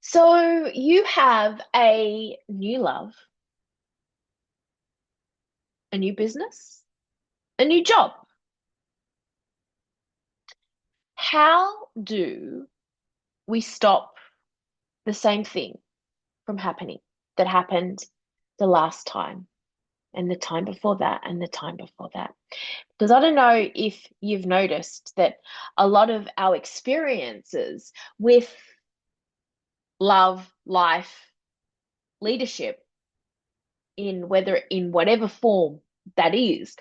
So you have a new love, a new business, a new job. How do we stop the same thing from happening that happened the last time and the time before that and the time before that? Because I don't know if you've noticed that a lot of our experiences with love, life, leadership, in whether in whatever form that is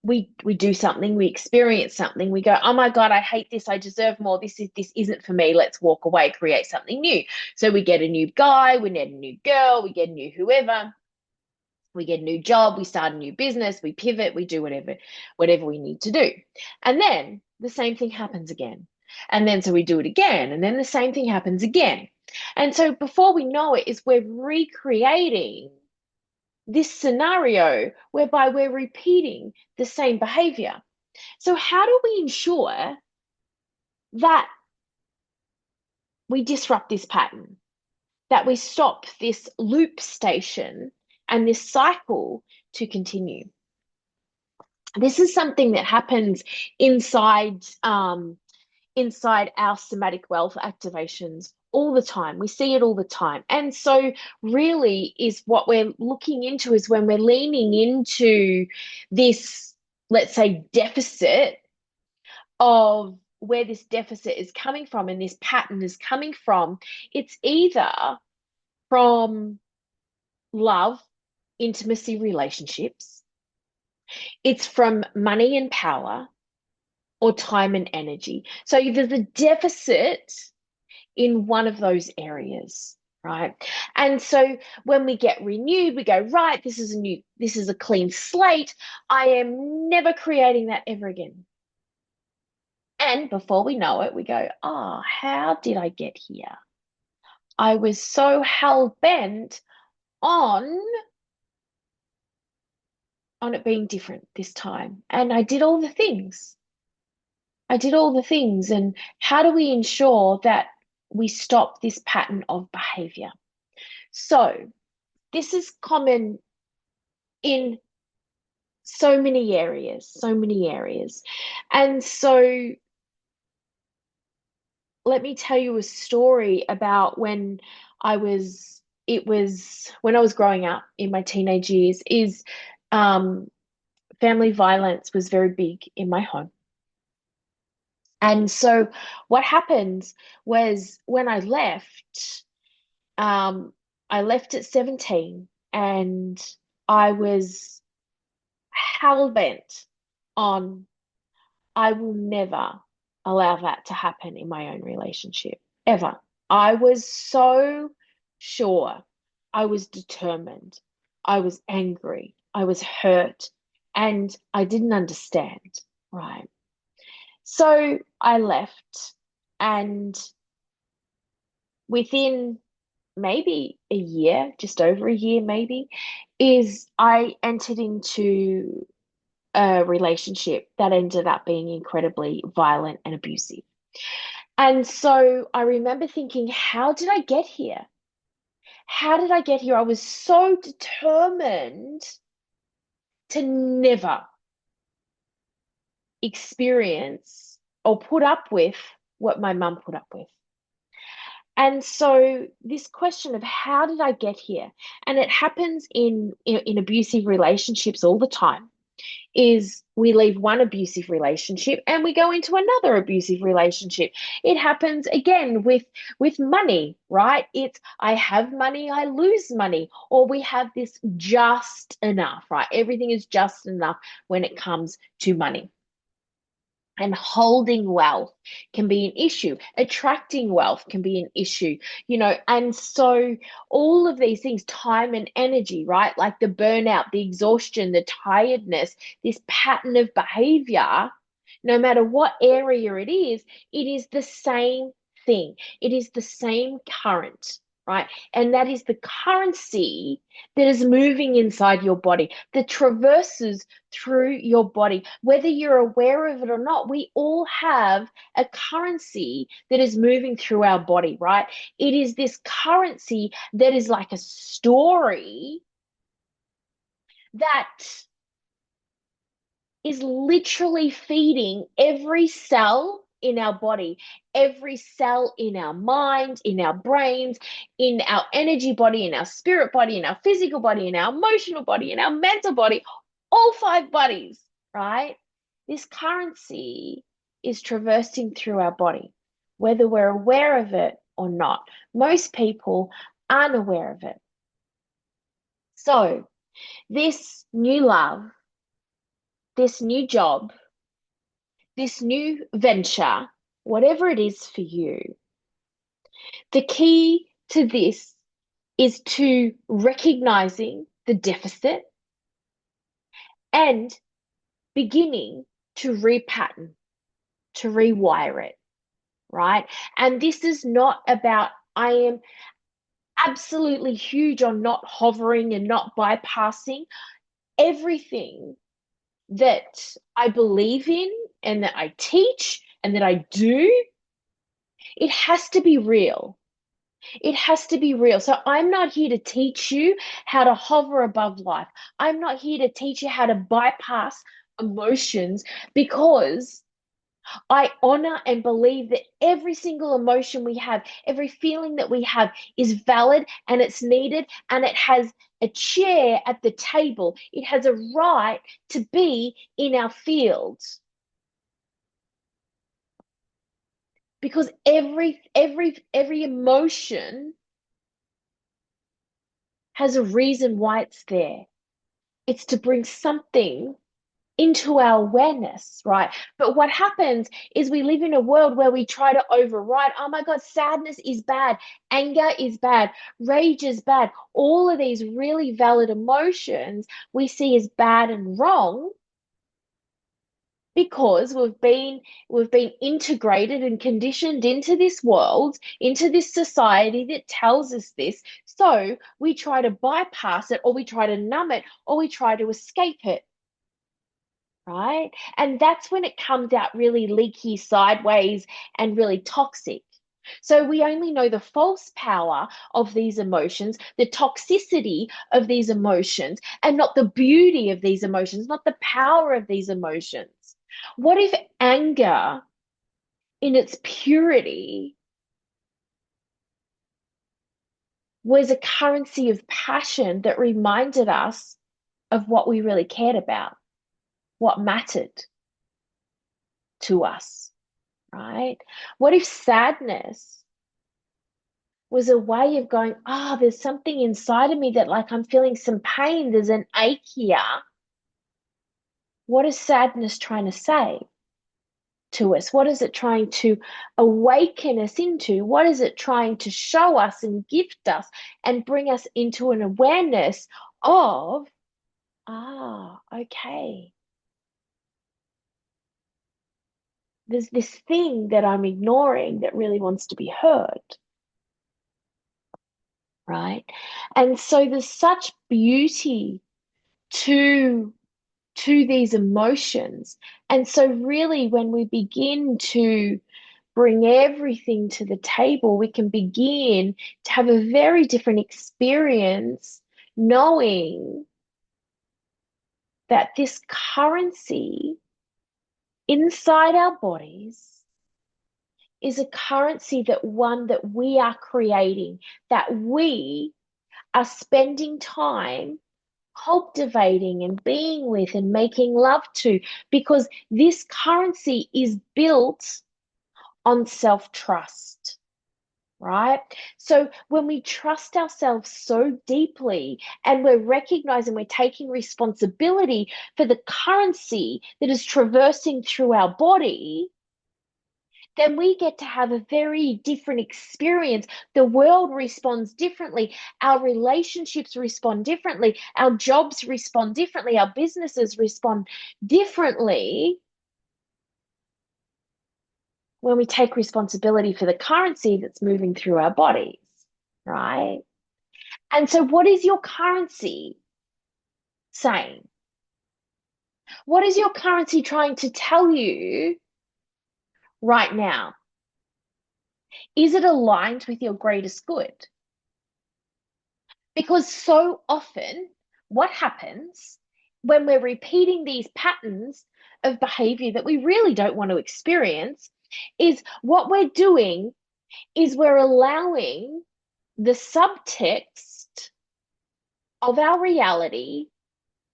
we do something, we experience something, we go, oh my God, I hate this, I deserve more, this isn't for me, let's walk away, create something new. So we get a new guy, we get a new girl, we get a new whoever, we get a new job, we start a new business, we pivot, we do whatever we need to do. And then the same thing happens again. And then so we do it again, and then the same thing happens again. And so before we know it, is we're recreating this scenario whereby we're repeating the same behavior. So, how do we ensure that we disrupt this pattern, that we stop this loop station and this cycle to continue? This is something that happens inside inside our somatic wealth activations all the time. We see it all the time. And so really is what we're looking into is when we're leaning into this, let's say, deficit of where this deficit is coming from and this pattern is coming from, it's either from love, intimacy, relationships, it's from money and power, or time and energy. So there's a deficit in one of those areas, right? And so when we get renewed, we go, right, this is a clean slate. I am never creating that ever again. And before we know it, we go, oh, how did I get here? I was so hell bent on on it being different this time. And I did all the things. I did all the things. And how do we ensure that we stop this pattern of behavior? So, this is common in so many areas, so many areas. And so, let me tell you a story about when it was when I was growing up in my teenage years, is um, family violence was very big in my home. And so what happened was when um, I left at 17 and I was hell bent on I will never allow that to happen in my own relationship, ever. I was so sure. I was determined. I was angry. I was hurt. And I didn't understand, right? So I left, and within maybe a year, just over a year, maybe, is I entered into a relationship that ended up being incredibly violent and abusive. And so I remember thinking, how did I get here? How did I get here? I was so determined to never experience or put up with what my mum put up with. And so this question of how did I get here? And it happens in abusive relationships all the time, is we leave one abusive relationship and we go into another abusive relationship. It happens again with money, right? It's I have money, I lose money, or we have this just enough, right? Everything is just enough when it comes to money. And holding wealth can be an issue. Attracting wealth can be an issue, And so all of these things, time and energy, right? Like the burnout, the exhaustion, the tiredness, this pattern of behavior, no matter what area it is the same thing. It is the same current, right? And that is the currency that is moving inside your body, that traverses through your body. Whether you're aware of it or not, we all have a currency that is moving through our body, right? It is this currency that is like a story that is literally feeding every cell in our body, every cell in our mind, in our brains, in our energy body, in our spirit body, in our physical body, in our emotional body, in our mental body, all five bodies, right? This currency is traversing through our body, whether we're aware of it or not. Most people aren't aware of it. So, this new love, this new job, this new venture, whatever it is for you, the key to this is to recognizing the deficit and beginning to repattern, to rewire it, right? And this is not about, I am absolutely huge on not hovering and not bypassing everything that I believe in and that I teach and that I do. It has to be real. It has to be real. So I'm not here to teach you how to hover above life. I'm not here to teach you how to bypass emotions, because I honor and believe that every single emotion we have, every feeling that we have is valid and it's needed, and it has a chair at the table. It has a right to be in our fields. Because every emotion has a reason why it's there. It's to bring something into our awareness, right? But what happens is we live in a world where we try to override, oh my God, sadness is bad, anger is bad, rage is bad. All of these really valid emotions we see as bad and wrong, because we've been integrated and conditioned into this world, into this society that tells us this. So we try to bypass it, or we try to numb it, or we try to escape it, right? And that's when it comes out really leaky, sideways, and really toxic. So we only know the false power of these emotions, the toxicity of these emotions, and not the beauty of these emotions, not the power of these emotions. What if anger in its purity was a currency of passion that reminded us of what we really cared about, what mattered to us, right? What if sadness was a way of going, oh, there's something inside of me that, like, I'm feeling some pain, there's an ache here. What is sadness trying to say to us? What is it trying to awaken us into? What is it trying to show us and gift us and bring us into an awareness of, okay, there's this thing that I'm ignoring that really wants to be heard, right? And so there's such beauty to these emotions. And so really, when we begin to bring everything to the table, we can begin to have a very different experience, knowing that this currency inside our bodies is a currency that we are creating, that we are spending time cultivating and being with and making love to, because this currency is built on self-trust, right? So when we trust ourselves so deeply and we're recognizing, we're taking responsibility for the currency that is traversing through our body, then we get to have a very different experience. The world responds differently. Our relationships respond differently. Our jobs respond differently. Our businesses respond differently when we take responsibility for the currency that's moving through our bodies. right? And so, what is your currency saying? What is your currency trying to tell you right now? Is it aligned with your greatest good? Because so often, what happens when we're repeating these patterns of behavior that we really don't want to experience is what we're doing is we're allowing the subtext of our reality,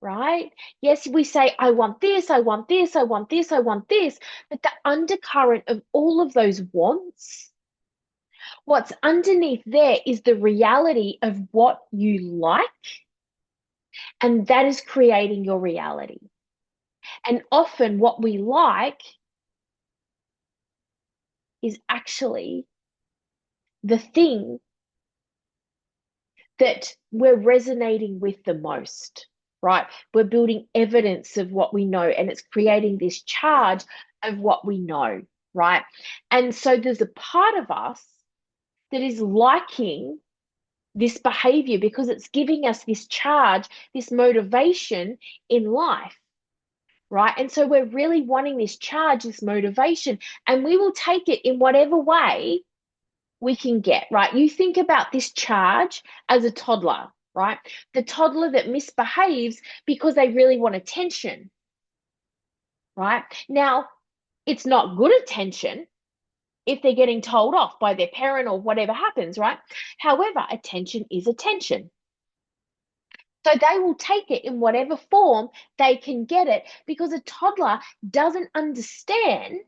right? Yes, we say, I want this, I want this, I want this, I want this. But the undercurrent of all of those wants, what's underneath there is the reality of what you like, and that is creating your reality. And often what we like is actually the thing that we're resonating with the most, right? We're building evidence of what we know, and it's creating this charge of what we know, right? And so there's a part of us that is liking this behavior because it's giving us this charge, this motivation in life, right? And so we're really wanting this charge, this motivation, and we will take it in whatever way we can get, right? You think about this charge as a toddler, right? The toddler that misbehaves because they really want attention, right? Now, it's not good attention if they're getting told off by their parent or whatever happens, right? However, attention is attention. So they will take it in whatever form they can get it because a toddler doesn't understand,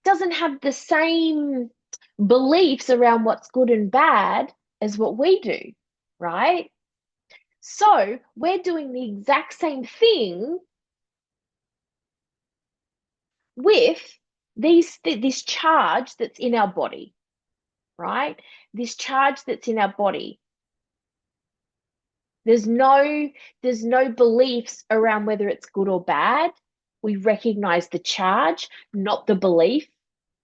doesn't have the same beliefs around what's good and bad as what we do, right? So we're doing the exact same thing with this charge that's in our body, right? This charge that's in our body. There's no beliefs around whether it's good or bad. We recognize the charge, not the belief,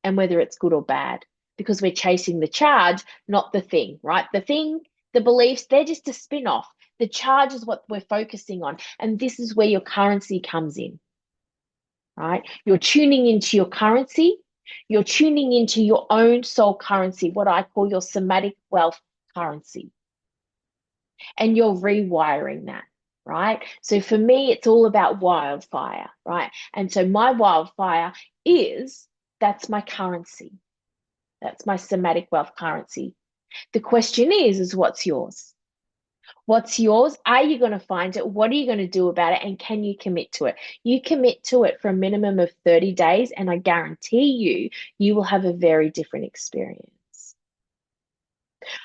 and whether it's good or bad, because we're chasing the charge, not the thing, right? The thing, the beliefs, they're just a spin off. The charge is what we're focusing on. And this is where your currency comes in, right? You're tuning into your currency. You're tuning into your own soul currency, what I call your somatic wealth currency. And you're rewiring that, right? So for me, it's all about wildfire, right? And so my wildfire is that's my currency. That's my somatic wealth currency. The question is what's yours? What's yours? Are you going to find it? What are you going to do about it? And can you commit to it? You commit to it for a minimum of 30 days, and I guarantee you, you will have a very different experience.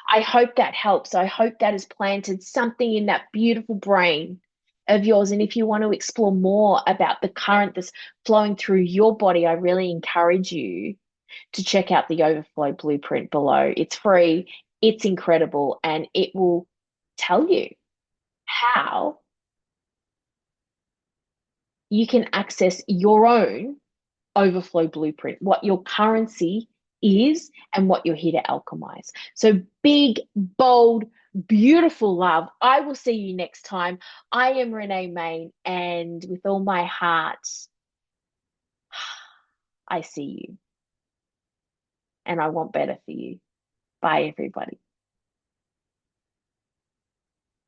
I hope that helps. I hope that has planted something in that beautiful brain of yours. And if you want to explore more about the current that's flowing through your body, I really encourage you to check out the Overflow blueprint below. It's free, it's incredible, and it will tell you how you can access your own overflow blueprint, what your currency is and what you're here to alchemize. So big, bold, beautiful love. I will see you next time. I am Renee Main, and with all my heart, I see you and I want better for you. Bye, everybody.